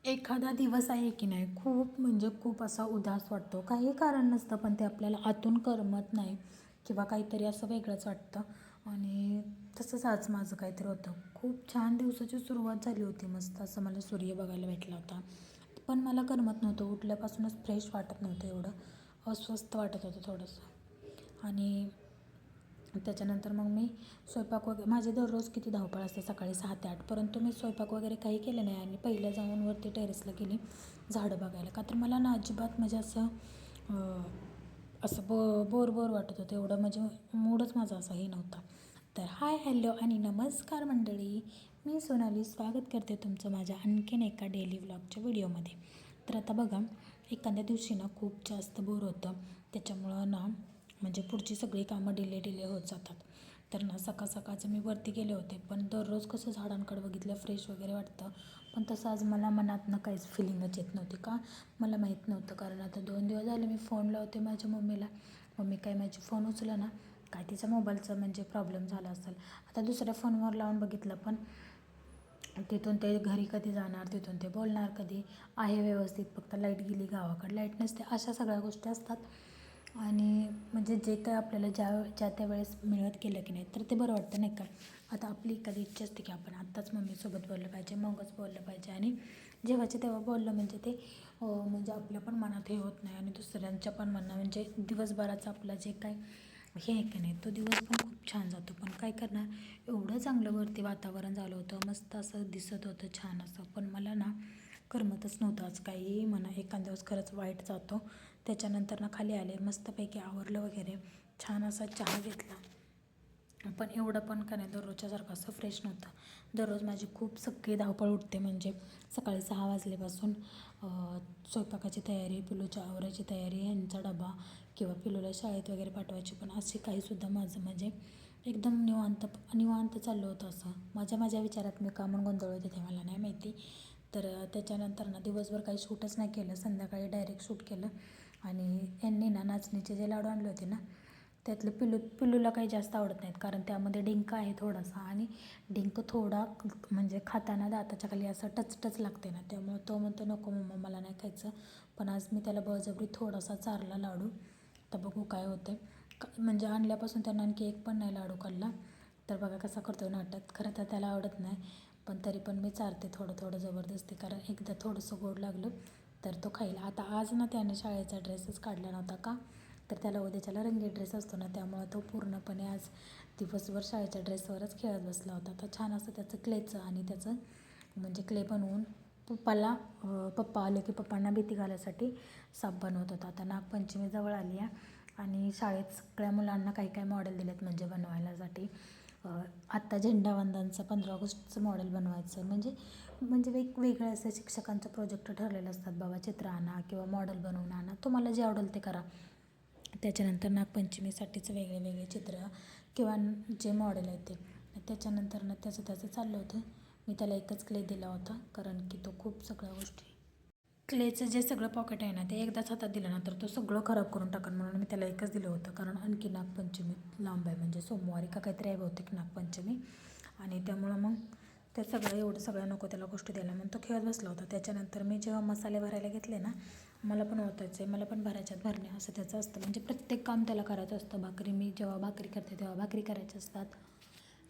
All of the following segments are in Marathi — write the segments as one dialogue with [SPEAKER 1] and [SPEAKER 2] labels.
[SPEAKER 1] एखादा दिवस आहे की नाही खूप म्हणजे खूप असा उदास वाटतो. काही कारण नसतं पण ते आपल्याला आतून करमत नाही किंवा काहीतरी असं वेगळंच वाटतं. आणि तसंच आज माझं काहीतरी होतं. खूप छान दिवसाची सुरुवात झाली होती. मस्त असं मला सूर्य बघायला भेटला होता. पण मला करमत नव्हतं. उठल्यापासूनच फ्रेश वाटत नव्हतं एवढं. अस्वस्थ वाटत होतं थोडंसं. आणि त्याच्यानंतर मग मी स्वयंपाक वगैरे माझे दररोज किती धावपळ असते सकाळी 6 ते 8, परंतु मी स्वयंपाक वगैरे काही केलं नाही आणि पहिलं जाऊन वरती टेरेसला गेली झाडं बघायला. का तर मला ना अजिबात म्हणजे असं असं बोर बोर वाटत होतं. एवढं म्हणजे मूडच माझा असाही नव्हता. तर हाय, हॅलो आणि नमस्कार मंडळी. मी सोनाली स्वागत करते तुमचं माझ्या आणखीन एका डेली व्लॉगच्या व्हिडिओमध्ये. तर आता बघा, एखाद्या दिवशी ना खूप जास्त बोर होतं. त्याच्यामुळं ना म्हणजे पुढची सगळी कामं डिले होत जातात. तर ना सकाळचं मी वरती गेले होते. पण दररोज कसं झाडांकडे बघितलं फ्रेश वगैरे वाटतं. पण तसं आज मला मनातनं काहीच फिलिंगच येत नव्हती. का मला माहीत नव्हतं. कारण आता 2 दिवस झाले मी फोन लावते माझ्या मम्मीला. मम्मी काय माझी फोन उचला ना. काय तिचा मोबाईलचा म्हणजे प्रॉब्लेम झाला असेल. आता दुसऱ्या फोनवर लावून बघितलं पण तिथून ते घरी कधी जाणार, तिथून ते बोलणार कधी, आहे व्यवस्थित, फक्त लाईट गेली, गावाकडे लाईट नसते, अशा सगळ्या गोष्टी असतात. आणि म्हणजे जे काय आपल्याला ज्या त्या वेळेस मिळत गेलं की नाही तर ते बरं वाटतं नाही का. आता आपली एखादी इच्छा असते की आपण आत्ताच मम्मीसोबत बोललं पाहिजे, मगच बोललं पाहिजे. आणि जेव्हाचे तेव्हा बोललं म्हणजे ते म्हणजे आपल्या पण मनात हे होत नाही आणि दुसऱ्यांच्या पण मनात म्हणजे दिवसभराचं आपलं जे काय हे आहे की नाही तो दिवस पण खूप छान जातो. पण काय करणार, एवढं चांगलं वरती वातावरण झालं होतं, मस्त असं दिसत होतं छान असं. पण मला ना करमतच नव्हतं आज काहीही म्हणा. एखाद दिवस खरंच वाईट जातो. त्याच्यानंतर ना खाली आले, मस्तपैकी आवरलं वगैरे, छान असा चहा घेतला. पण एवढं पण का नाही दररोजच्यासारखं असं फ्रेश नव्हतं. दररोज माझी खूप सगळी धावपळ उठते. म्हणजे सकाळी 6 वाजल्यापासून स्वयंपाकाची तयारी, पिलूच्या आवरायची तयारी, यांचा डबा किंवा पिलूला शाळेत वगैरे पाठवायची. पण असे काहीसुद्धा माझं म्हणजे एकदम निवांत चाललं होतं असं. माझ्या विचारात मी का म्हणून गोंधळ होते ते मला नाही माहिती. तर त्याच्यानंतर ना दिवसभर काही शूटच नाही केलं. संध्याकाळी डायरेक्ट शूट केलं. आणि यांनी ना नाचणीचे जे लाडू आणले होते ना त्यातले पिल्लूला काही जास्त आवडत नाहीत. कारण त्यामध्ये डिंक आहे थोडासा आणि डिंक थोडा म्हणजे खाताना दाताच्या खाली असं टच लागते ना, त्यामुळे तो म्हणतो नको मम्मा मला नाही खायचं. पण आज मी त्याला बळजबरी थोडासा चारला लाडू. तर बघू काय होतं. म्हणजे आणल्यापासून त्यांना आणखी एक पण नाही लाडू खाल्ला. तर बघा कसा करतो नाटक. खरं तर त्याला आवडत नाही पण तरी पण मी चारते थोडं जबरदस्ती. कारण एकदा थोडंसं गोड लागलं तर तो खाईल. आता आज ना त्याने शाळेचा ड्रेसच काढला नव्हता का, तर त्याला उद्याच्याला रंगीत ड्रेस असतो ना, त्यामुळं तो पूर्णपणे आज दिवसभर शाळेच्या ड्रेसवरच खेळत बसला होता. तर छान असं त्याचं क्लेचं आणि त्याचं म्हणजे क्ले बनवून पप्पा आले की पप्पांना भीती घालायसाठी साप बनवत होता. आता नागपंचमी जवळ आली आहे आणि शाळेत सगळ्या मुलांना काही मॉडेल दिलेत म्हणजे बनवायलासाठी. आत्ता झेंडावंदनचं 15 ऑगस्टचं मॉडेल बनवायचं म्हणजे वेगवेगळ्या असं शिक्षकांचं प्रोजेक्ट ठरलेलं असतात. बाबा चित्र आणा किंवा मॉडेल बनवून आणा, तुम्हाला जे आवडेल ते करा. त्याच्यानंतर नागपंचमीसाठीचं वेगळे चित्र किंवा जे मॉडेल आहे ते. त्याच्यानंतर ना त्याचं चाललं होतं. मी त्याला एकच क्ले दिला होता कारण की तो खूप सगळ्या गोष्टी क्लेचं जे सगळं पॉकेट आहे ना ते एकदाच हातात दिलं ना तर तो सगळं खराब करून टाकन, म्हणून मी त्याला एकच दिलं होतं. कारण आणखी नागपंचमी लांब आहे, म्हणजे सोमवारी का काहीतरी आहे बहुतेक नागपंचमी. आणि त्यामुळं मग ते एवढं सगळं नको त्याला गोष्टी द्यायला म्हणून तो खेळत बसला होता. त्याच्यानंतर मी जेव्हा मसाले भरायला घेतले ना, मला पण ओतायचं आहे, मला पण भरायच्यात भरणे असं त्याचं असतं. म्हणजे प्रत्येक काम त्याला करायचं असतं. मी जेव्हा भाकरी करते तेव्हा भाकरी करायच्या असतात.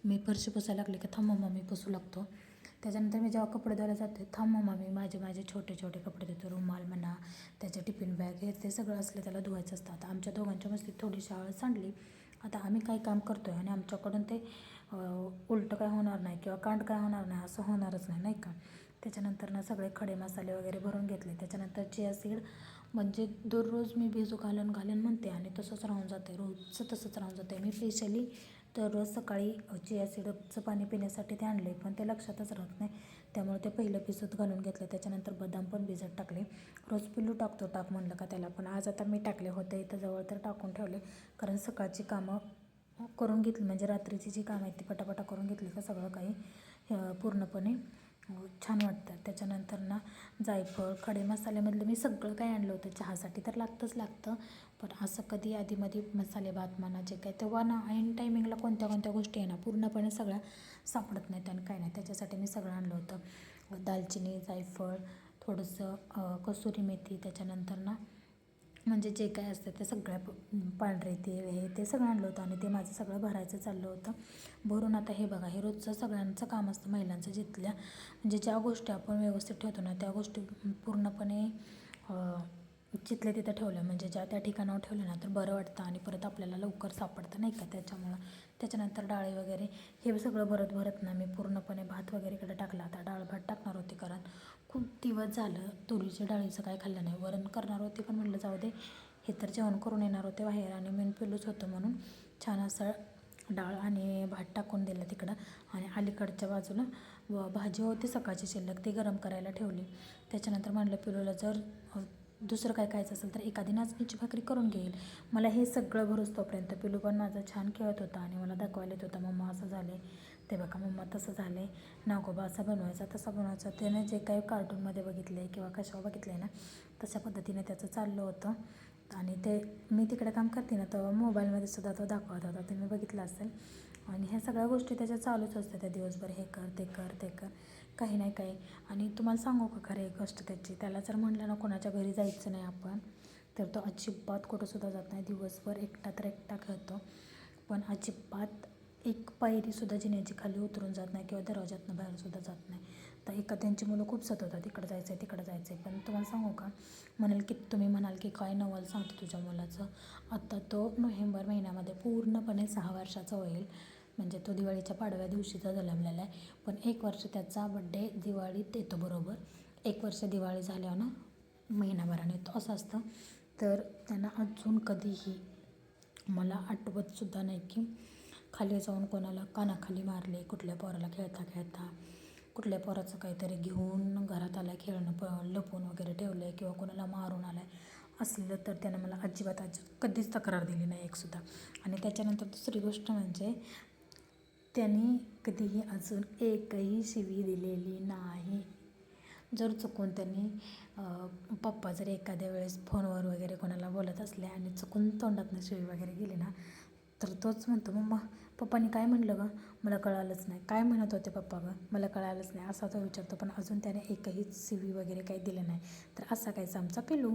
[SPEAKER 1] मी फरशी पुसायला लागले की थांब मम्मा मी पुसू लागतो. त्याच्यानंतर मी जेव्हा कपडे धुवायला जाते, थांब मम्मा मी माझे छोटे कपडे धुतो, रुमाल म्हणा, त्याचे टिफिन बॅग, हे ते सगळं असलं त्याला धुवायचं असतं. आता आमच्या दोघांच्या मस्तीत थोडीशी आळस सांडली. आता आम्ही काही काम करतो आहे आणि आमच्याकडून ते उलटं काय होणार नाही किंवा कांड काय होणार नाही असं होणारच नाही का. त्याच्यानंतर ना सगळे खडे मसाले वगैरे भरून घेतले. त्याच्यानंतर चिया सीड म्हणजे दररोज मी भिजू घालून म्हणते आणि तसंच राहून जाते, रोजचं तसंच राहून जाते. मी स्पेशली दररोज सकाळी चिया सीडचं पाणी पिण्यासाठी ते आणले पण ते लक्षातच राहत नाही. त्यामुळे ते पहिलं भिजत घालून घेतलं. त्याच्यानंतर बदाम पण भिजत टाकले. रोज पिल्लू टाक म्हणलं का त्याला, पण आज आता मी टाकले होते इथं जवळ तर टाकून ठेवले. कारण सकाळची कामं करून घेतली म्हणजे रात्रीची जी कामं आहेत ती पटापटा करून घेतली का सगळं काही पूर्णपणे छान वाटतं. त्याच्यानंतर ना जायफळ, खडे मसाल्यामधलं मी सगळं काही आणलं होतं. चहासाठी तर लागतं. पण असं कधी आधीमध्ये मसाले भात म्हणा जे काय तेव्हा ना ऐन टायमिंगला कोणत्या गोष्टी आहे ना पूर्णपणे सगळ्या सापडत नाहीत आणि काय नाही. त्याच्यासाठी मी सगळं आणलं होतं. दालचिनी, जायफळ, थोडंसं कसुरी मेथी, त्याच्यानंतर ना म्हणजे जे काय असतं ते सगळ्या पांढरे तेल ते सगळं आणलं होतं आणि ते माझं सगळं भरायचं चाललं होतं. भरून आता हे बघा, हे रोजचं सगळ्यांचं काम असतं महिलांचं, जिथल्या म्हणजे ज्या गोष्टी आपण व्यवस्थित ठेवतो ना त्या गोष्टी पूर्णपणे जिथल्या तिथं ठेवल्या म्हणजे ज्या त्या ठिकाणावर ठेवल्या ना तर बरं वाटतं आणि परत आपल्याला लवकर सापडतं नाही का. त्याच्यानंतर डाळी वगैरे हे सगळं भरत ना मी पूर्णपणे भात वगैरे इकडे टाकला. आता डाळ भात टाकणार होते कारण खूप दिवस झालं तुरीच्या डाळीचं काय खाल्लं नाही. वरण करणार होते पण म्हटलं जाऊ दे, हे तर जेवण करून येणार होते बाहेर आणि मेन पिलूच होतं म्हणून छान असं डाळ आणि भात टाकून दिलं तिकडं. आणि अलीकडच्या बाजूला भाजी होती सकाळची शिल्लक, ती गरम करायला ठेवली. त्याच्यानंतर म्हटलं पिलूला जर दुसरं काय खायचं असेल तर एखादी नाचणीची भाकरी करून घेईल. मला हे सगळं भरूच तोपर्यंत पिलू पण माझा छान खेळत होता आणि मला दाखवायला येत होता, मम्मा असं झालं ते बघा, मम्मा तसं झालं आहे, नागोबा असा बनवायचा तसा बनवायचा. त्याने जे काही कार्टूनमध्ये बघितलं आहे किंवा कशावर बघितलं आहे ना तशा पद्धतीने त्याचं चाललं होतं. आणि ते मी तिकडे काम करते ना तर मोबाईलमध्ये सुद्धा तो दाखवत होता, तुम्ही बघितलं असेल. आणि ह्या सगळ्या गोष्टी त्याच्या चालूच असतात त्या दिवसभर, हे कर ते कर ते कर, काही नाही काही. आणि तुम्हाला सांगू का खरं एक गोष्ट त्याची, त्याला जर म्हणलं ना कोणाच्या घरी जायचं नाही आपण तर तो अजिबात कुठंसुद्धा जात नाही. दिवसभर एकटा तर एकटा खेळतो पण अजिबात एक पायरीसुद्धा जिन्याची खाली उतरून जात नाही किंवा दरवाजातनं बाहेरसुद्धा जात नाही. तर त्यांची मुलं खूप सतवतात इकडं जायचं आहे तिकडं जायचं आहे. पण तुम्हाला सांगू का, तुम्ही म्हणाल की काय नवल सांगते तुझ्या मुलाचं. आता तो नोव्हेंबर महिन्यामध्ये पूर्णपणे 6 वर्षाचा होईल. म्हणजे तो दिवाळीच्या पाडव्या दिवशीचा जन्मलेला आहे. पण 1 वर्ष त्याचा बड्डे दिवाळीत येतो बरोबर. 1 वर्ष दिवाळी झाल्यावर ना महिनाभराने येतो असं असतं. तर त्यांना अजून कधीही मला आठवतसुद्धा नाही की खाली जाऊन कोणाला कानाखाली मारले, कुठल्या पोराला खेळता खेळता कुठल्या पोराचं काहीतरी घेऊन घरात आलं खेळणं लपवून वगैरे ठेवलं आहे किंवा कोणाला मारून आलं आहे असलं तर त्यानं मला अजिबात कधीच तक्रार दिली नाही एकसुद्धा. आणि त्याच्यानंतर दुसरी गोष्ट म्हणजे त्यांनी कधीही अजून एकही शिवी दिलेली नाही. जर चुकून त्यांनी पप्पा जर एखाद्या वेळेस फोनवर वगैरे कोणाला बोलत असले आणि चुकून तोंडातनं शिवी वगैरे गेली ना तर तोच म्हणतो, मम्मा पप्पानी काय म्हणलं गं, मला कळालंच नाही, काय म्हणत होते पप्पा गं, मला कळालंच नाही, असा तो विचारतो. पण अजून त्याने एकही शिवी वगैरे काही दिलं नाही. तर असा काहीच आमचा पिलू.